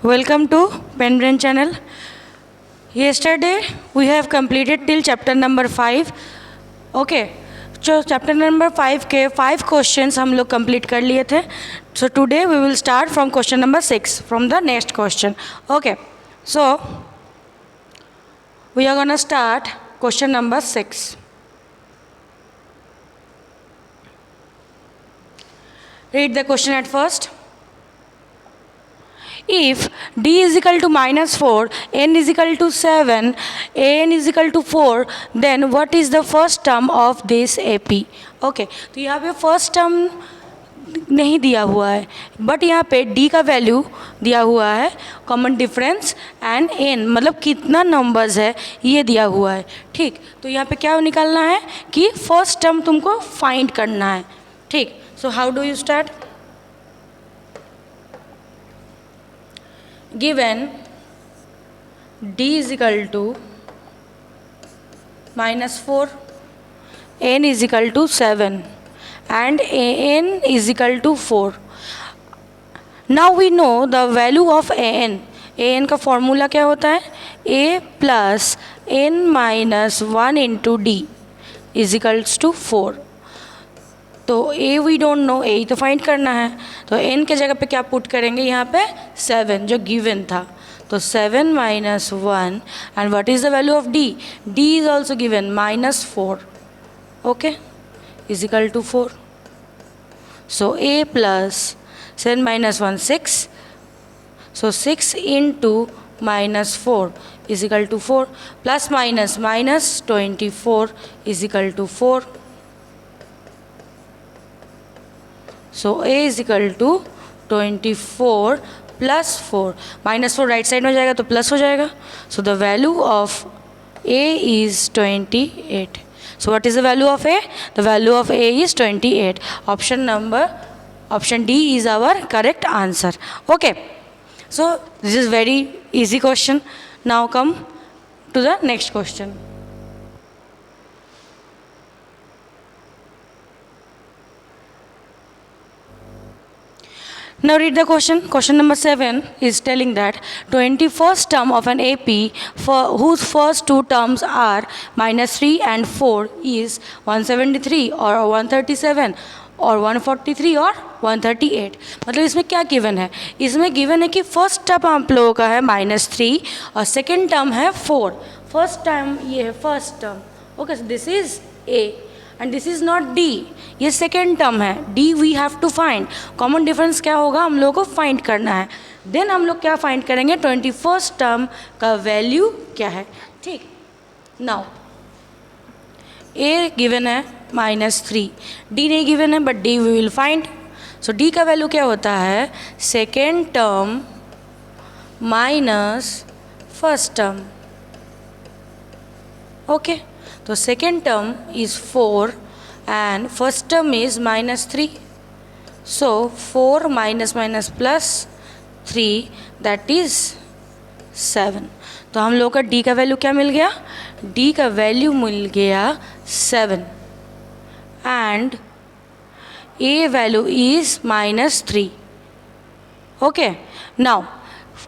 Welcome to Pen Brain channel. Yesterday we have completed till chapter number 5. Okay, so chapter number 5 के 5 questions हम लोग complete कर लिए थे. So today we will start from question number 6 from the next question. Okay, so we are gonna start question number 6. Read the question at first. If d is equal to -4, n is equal to 7, an is equal to 4, then what is the first term of this AP? Okay, तो यहाँ पे first term नहीं दिया हुआ है, but यहाँ पे d का वैल्यू दिया हुआ है, कॉमन डिफरेंस एंड n मतलब कितना नंबर्स है ये दिया हुआ है. ठीक, तो यहाँ पे क्या निकालना है कि फर्स्ट टर्म तुमको फाइंड करना है. ठीक, so how do you start. Given d is equal to -4, n is equal to 7 and an is equal to 4. Now we know the value of an. an का फॉर्मूला क्या होता है? a plus n minus 1 into d is equals to 4. तो a we don't know, a ही तो find करना है. तो n के जगह पे क्या पुट करेंगे यहाँ पे? 7 जो गिवन था. तो 7 minus 1 and what is the value of d? d is also given -4. Okay, is equal to 4. So a plus 7 minus 1 6. So 6 into -4 is equal to 4 plus minus 24 is equal to 4. So a is equal to 24 plus 4. -4 right side में जाएगा तो plus हो जाएगा. So the value of a is 28. So what is the value of a? The value of a is 28. Option D is our correct answer. Okay. So this is very easy question. Now come to the next question. Now read the question. Question number 7 is telling that 21st term of an AP for whose first two terms are -3 and 4 is 173 or 137 or 143 और 138. मतलब इसमें क्या given है? इसमें given है कि first term आप लोगों का है -3 और सेकेंड टर्म है 4. फर्स्ट टर्म ये है first term. Okay, this is A and this is not D. ये सेकेंड टर्म है. D we have to find. Common difference क्या होगा? हम लोगों को फाइंड करना है. देन हम लोग क्या फाइंड करेंगे? 21st टर्म का वैल्यू क्या है. ठीक, नाउ A गिवन है -3, D नहीं गिवन है but D we will find. So D का वैल्यू क्या होता है? Second term minus first term. Okay, तो second term is 4 and first term is -3. So 4 minus plus 3 that is 7. तो हम लोग का D का वैल्यू क्या मिल गया? D का वैल्यू मिल गया 7 and A value is -3. Okay, now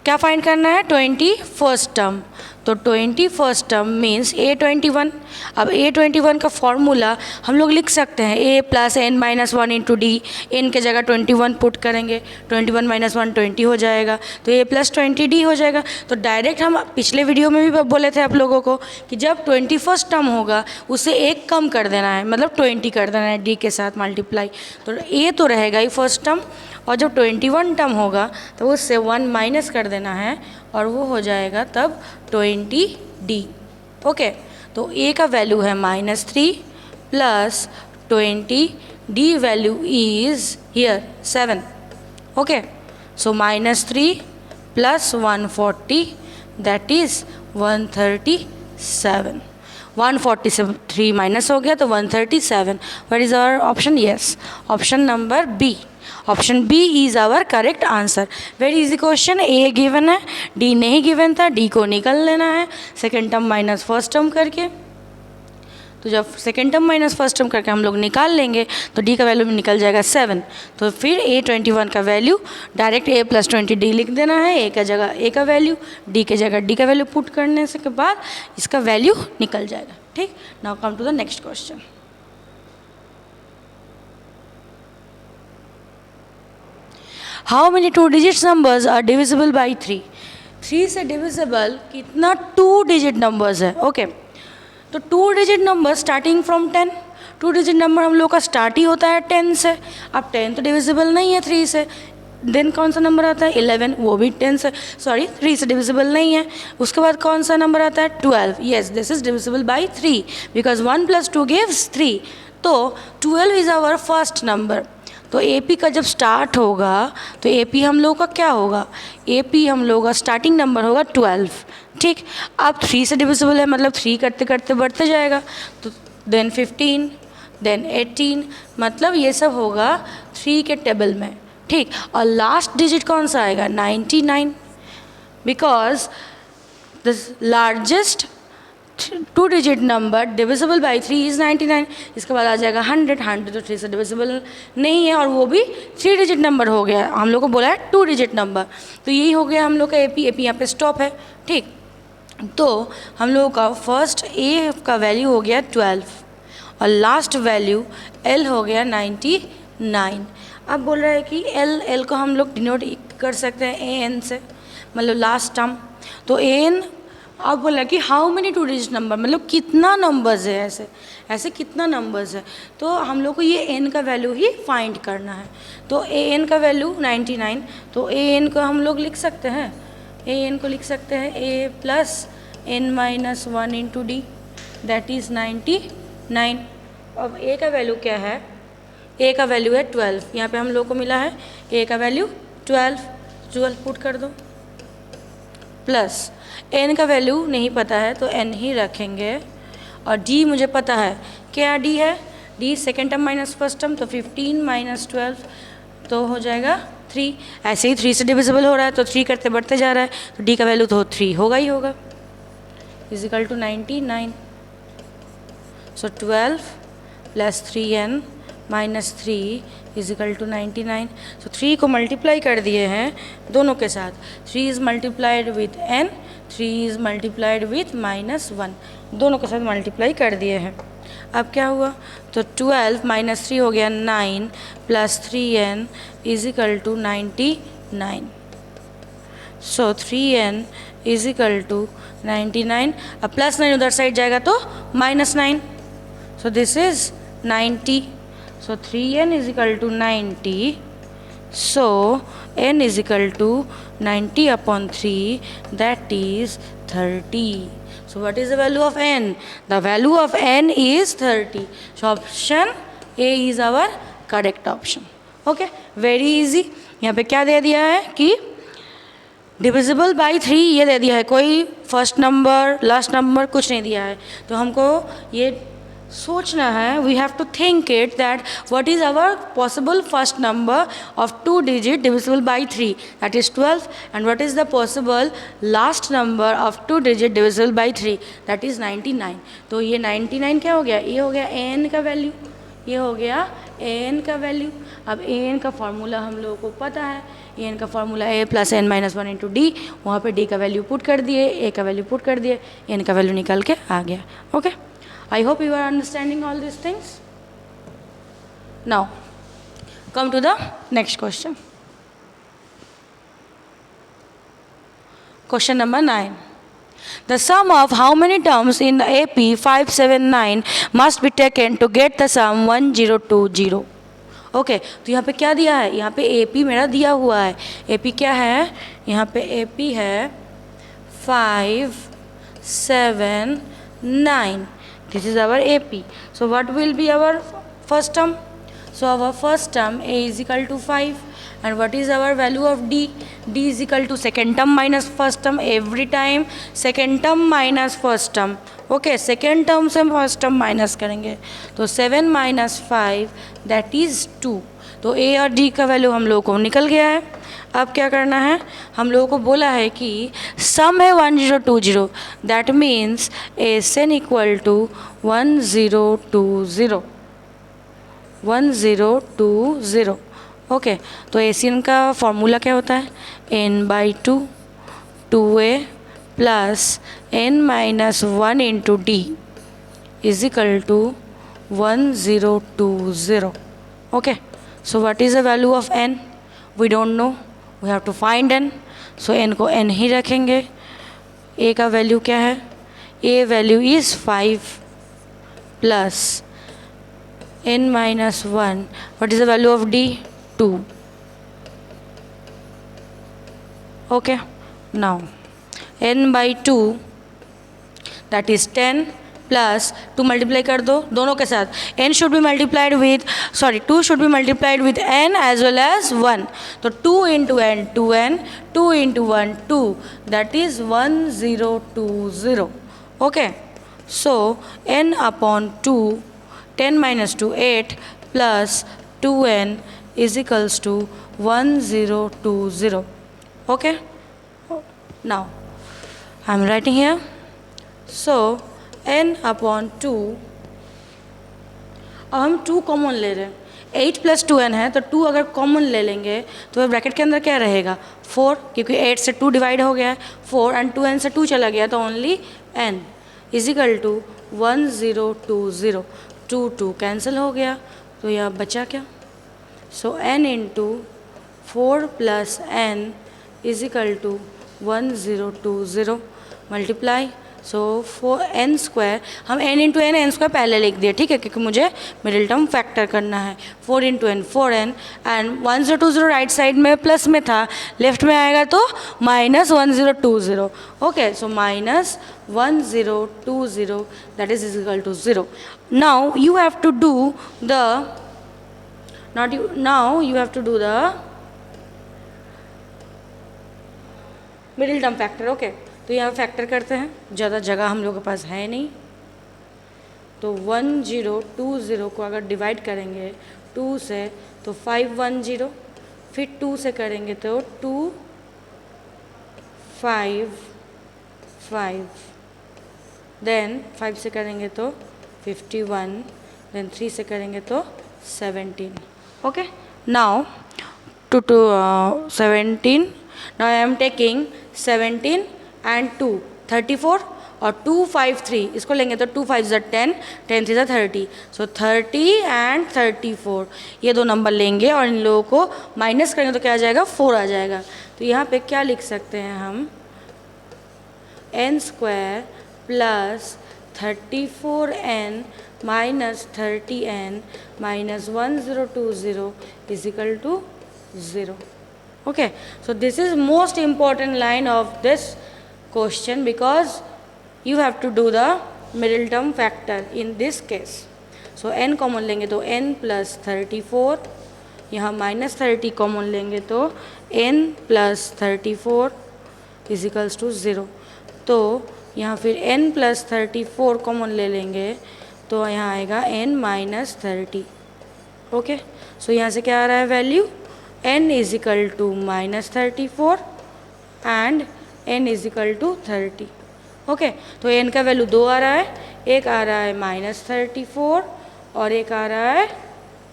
क्या फाइंड करना है? 21st term. तो 21st टर्म मीन्स A21. अब A21 का फॉर्मूला हम लोग लिख सकते हैं a plus n minus 1 into D. n के जगह 21 पुट करेंगे, 21 माइनस 1 20 हो जाएगा, तो a प्लस 20d हो जाएगा. तो डायरेक्ट हम पिछले वीडियो में भी बोले थे आप लोगों को कि जब 21st टर्म होगा उसे एक कम कर देना है, मतलब 20 कर देना है d के साथ मल्टीप्लाई. तो a तो रहेगा ही फर्स्ट टर्म, और जब 21 टर्म होगा तो उससे 1 माइनस कर देना है और वो हो जाएगा तब 20d. ओके, तो a का वैल्यू है -3 plus 20, d value is here 7. Okay, so -3 plus 140 that is 137. 143 minus हो गया तो 137. What is our option? Yes, option number B. Option B is our correct answer. Very easy question. A given है, D नहीं given था, D को निकल लेना है second term minus first term करके. तो जब second term minus first term करके हम लोग निकाल लेंगे तो डी का वैल्यू निकल जाएगा 7। तो फिर A21 का वैल्यू डायरेक्ट A + 20D लिख देना है, ए का जगह ए का वैल्यू, डी के जगह डी का वैल्यू पुट करने से के बाद इसका वैल्यू निकल जाएगा। ठीक, now come to the next question. How many 2 digits numbers are divisible by 3? 3 से डिविजिबल कितना 2 डिजिट नंबर्स है? ओके, तो 2 digit number starting from 10, 2 digit number हम लोग का स्टार्ट ही होता है 10 से। अब 10 तो डिविजिबल नहीं है 3 से, देन कौन सा नंबर आता है 11, वो भी 10 से, सॉरी 3 से डिविजिबल नहीं है। उसके बाद कौन सा नंबर आता है 12, yes this is divisible by 3 because 1 + 2 gives 3। तो 12 इज़ आवर फर्स्ट नंबर। तो AP का जब स्टार्ट होगा तो AP हम लोग का क्या होगा, AP हम लोग का स्टार्टिंग नंबर होगा 12। ठीक, अब 3 से डिविजिबल है मतलब 3 करते करते बढ़ते जाएगा, तो देन 15, देन 18, मतलब ये सब होगा 3 के टेबल में। ठीक, और लास्ट डिजिट कौन सा आएगा 99 because the largest 2 digit number divisible by 3 is 99। इसके बाद आ जाएगा 100, 100 तो 3 से डिविजिबल नहीं है और वो भी 3 डिजिट नंबर हो गया, हम लोग को बोला है 2 डिजिट नंबर। तो यही हो गया हम लोग का AP यहाँ पे स्टॉप है। ठीक, तो हम लोगों का फर्स्ट A का वैल्यू हो गया 12 और लास्ट वैल्यू L हो गया 99। अब बोल रहा है कि L को हम लोग डिनोट कर सकते हैं AN से, मतलब लास्ट टर्म। तो AN अब बोला कि हाउ मेनी 2 डिजिट नंबर, मतलब कितना नंबर्स है, ऐसे कितना नंबर्स है। तो हम लोग को ये N का वैल्यू ही फाइंड करना है। तो AN का वैल्यू 99, तो AN को हम लोग लिख सकते हैं, AN को लिख सकते हैं A + N - 1 × D that is 99। अब A का वैल्यू क्या है, A का वैल्यू है 12, यहाँ पे हम लोग को मिला है A का वैल्यू 12 पुट कर दो, प्लस N का वैल्यू नहीं पता है तो N ही रखेंगे, और D मुझे पता है, क्या D है, D second term minus first term, तो 15 - 12 तो हो जाएगा 3। ऐसे ही 3 से डिविजिबल हो रहा है तो 3 करते बढ़ते जा रहा है, तो D का वैल्यू तो 3 होगा ही होगा, is equal to 99। So 12 + 3N - 3 is equal to 99। So 3 को मल्टीप्लाई कर दिए हैं दोनों के साथ, 3 is multiplied with N, 3 is multiplied with -1, दोनों के साथ मल्टीप्लाई कर दिए हैं। अब क्या हुआ, तो 12 - 3 हो गया 9 + 3N is equal to 99। So 3N is equal to 99। अब +9 उधर साइड जाएगा तो -9, so this is 90। So 3N is equal to 90. So N is equal to 90 upon 3, that is 30. So what is the value of N? The value of N is 30. So option A is our correct option. Okay, very easy. यहाँ पे क्या दे दिया है कि divisible by 3 ये दे दिया है, कोई फर्स्ट नंबर लास्ट नंबर कुछ नहीं दिया है। तो हमको ये सोचना है, we have to think it that what is our possible first number of 2 digit divisible by 3 that is 12, and what is the possible last number of 2 digit divisible by 3 that is 99। तो ये 99 क्या हो गया, ये हो गया AN का value, ये हो गया AN का वैल्यू। अब AN का फार्मूला हम लोगों को पता है, AN का फार्मूला A + N - 1 × D, वहाँ पे D का वैल्यू पुट कर दिए, A का वैल्यू पुट कर दिए, N का वैल्यू निकल के आ गया। Okay, I hope you are understanding all these things. Now, come to the next question. Question number 9. The sum of how many terms in the AP 579 must be taken to get the sum 1020? Okay, तो यहाँ पे क्या दिया है, यहाँ पे AP मेरा दिया हुआ है। AP क्या है, यहाँ पे AP है 5 7 9. This is our AP. So what will be our first term? So our first term A is equal to 5, and what is our value of D? D is equal to second term minus first term, every time second term minus first term. Okay, second term से first term minus करेंगे, तो 7 - 5 that is 2. तो A और D का value हम लोगों को निकल गया है। अब क्या करना है, हम लोगों को बोला है कि सम है 1020, that means ASN equal to 1020 1020. Okay, तो ASN का फॉर्मूला क्या होता है? n/2 2a plus n-1 into d is equal to 1020. Okay, so what is the value of n? We don't know, we have to find n. So n को n ही रखेंगे. a का value क्या है? a value is 5 plus n-1. What is the value of d? 2. Okay, now n/2 that is 10 plus 2 multiply कर दो दोनों के साथ. n should be multiplied with 2 should be multiplied with n as well as 1. तो 2 into n 2n, 2 into 1 2, that is 1020. Okay, so n upon 2, 10 minus 2 8 plus 2n is equals to 1020. Okay, now I am writing here. So n upon 2, अब हम 2 common ले रहे हैं. 8 plus 2n है, तो 2 अगर common ले लेंगे तो ब्रैकेट के अंदर क्या रहेगा? 4, क्योंकि 8 से 2 डिवाइड हो गया है. 4 एंड 2n से 2 चला गया, तो only n is equal to 1020. 2 cancel हो गया, तो यह बचा क्या? So n into 4 plus n is equal to 1020 multiply. So 4n square, हम n इंटू n स्क्वायर पहले लिख दिए, ठीक है, क्योंकि मुझे मिडिल टर्म फैक्टर करना है. 4 into n 4n and 1020 right side में प्लस में था, लेफ्ट में आएगा तो minus 1020. Okay, so minus 1020 that is equal to 0. Now you have to do the middle term factor. Okay, तो यहाँ फैक्टर करते हैं, ज़्यादा जगह हम लोगों के पास है नहीं. तो 1020 को अगर डिवाइड करेंगे 2 से तो 510, फिर 2 से करेंगे तो 2 5 5, देन 5 से करेंगे तो 51, देन 3 से करेंगे तो 17. Okay, now 17. Now I am taking 17 and 2 34 और 2 5 3, इसको लेंगे तो 2 5 10, 10 3 30. सो 30 एंड 34 ये दो नंबर लेंगे और इन लोगों को माइनस करेंगे तो क्या आ जाएगा? 4 आ जाएगा. तो यहाँ पे क्या लिख सकते हैं हम? n square plus 34n minus 30n minus 1020 is equal to 0. Okay, so this is most important line of this question because you have to do the middle term factor in this case. So n common लेंगे तो n plus 34, यहाँ minus 30 common लेंगे तो n plus 34 is equals to 0. तो यहाँ फिर n plus 34 common ले लेंगे तो यहाँ आएगा n माइनस 30. ओके, सो यहाँ से क्या आ रहा है value? n is equal to minus 34 and n is equal to 30. Okay, तो n का वैल्यू 2 आ रहा है, एक आ रहा है माइनस 34 और एक आ रहा है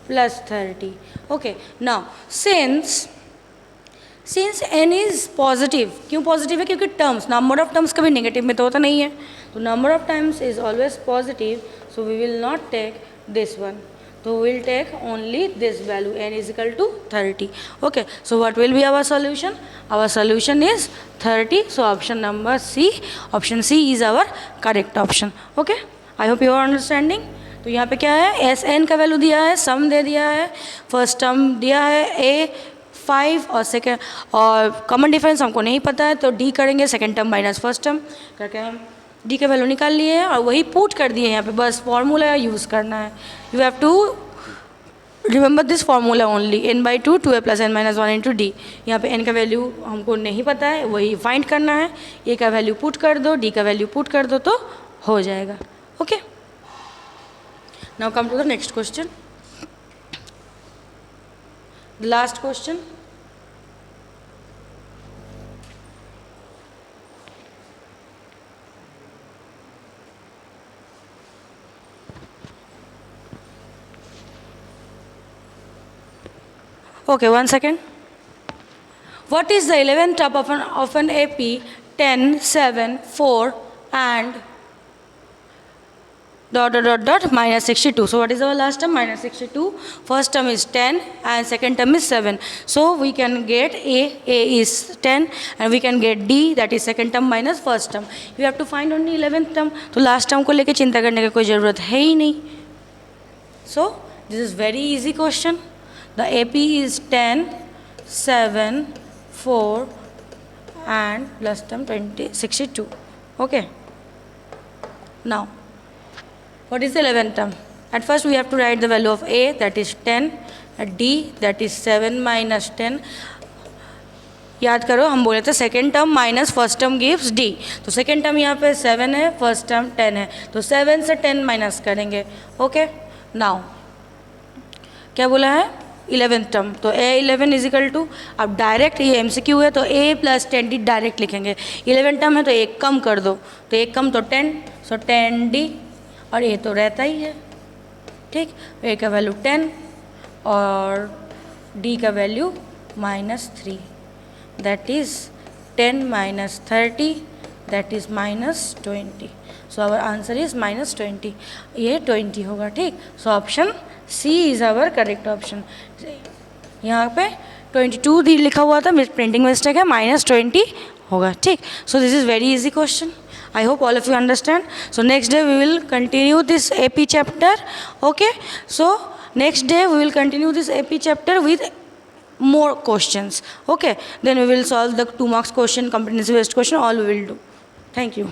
plus 30. Okay, now since n is positive, क्यों पॉजिटिव है? क्योंकि टर्म्स, नंबर ऑफ टर्म्स कभी नेगेटिव में तो होता नहीं है. तो number of times is always positive, so we will not take this one. So we will take only this value, n is equal to 30. Okay, so what will be our solution? Our solution is 30. So option number C, option C is our correct option. Okay, I hope you are understanding. तो यहाँ पे क्या है? S N का value दिया है, सम दे दिया है, फर्स्ट टर्म दिया है a 5 और सेकेंड, और कॉमन डिफरेंस हमको नहीं पता है तो डी करेंगे, second term minus first term करके हम डी का वैल्यू निकाल लिए हैं और वही पुट कर दिए हैं यहाँ पे. बस फॉर्मूला यूज़ करना है. You have to remember this formula only, n/2 2a plus n minus 1 into d. यहाँ पे n का वैल्यू हमको नहीं पता है, वही फाइंड करना है. a का वैल्यू पुट कर दो, d का वैल्यू पुट कर दो तो हो जाएगा. Okay, now come to the next question, the last question. Okay, 1 second. What is the 11th term of an AP 10, 7, 4 and minus 62. So what is our last term? Minus 62. First term is 10 and second term is 7. So we can get A is 10 and we can get D, that is second term minus first term. We have to find only 11th term. तो last term को लेके चिंता करने की कोई ज़रूरत है ही नहीं. So this is very easy question. The AP is 10, 7, 4 and plus term 62. Okay. Now, what is the 11th term? At first we have to write the value of A, that is 10, and D, that is 7 minus 10. याद करो हम बोले थे second term minus first term gives D. तो second term यहाँ पे 7 है, first term 10 है, तो 7 से 10 माइनस करेंगे. ओके. नाउ क्या बोला है? 11th term. तो A11 इज इक्वल टू, अब डायरेक्ट ये MCQ है तो A प्लस 10D डायरेक्ट लिखेंगे. 11 टर्म है तो एक कम कर दो, तो एक कम तो 10, सो 10D और A तो रहता ही है. ठीक. A का वैल्यू 10 और D का value -3, that is 10 minus 30, that is -20. So our answer is -20. ये 20 होगा. ठीक. So option C is our correct option. यहाँ पे 22 दी लिखा हुआ था, प्रिंटिंग मिस्टेक है, -20 होगा. ठीक. सो this is very easy question. I hope all of you understand. So next day we will continue this AP chapter. Okay. So next day we will continue this AP chapter with more questions. Okay. Then we will solve the 2 marks question, competency based question, all we will do. Thank you.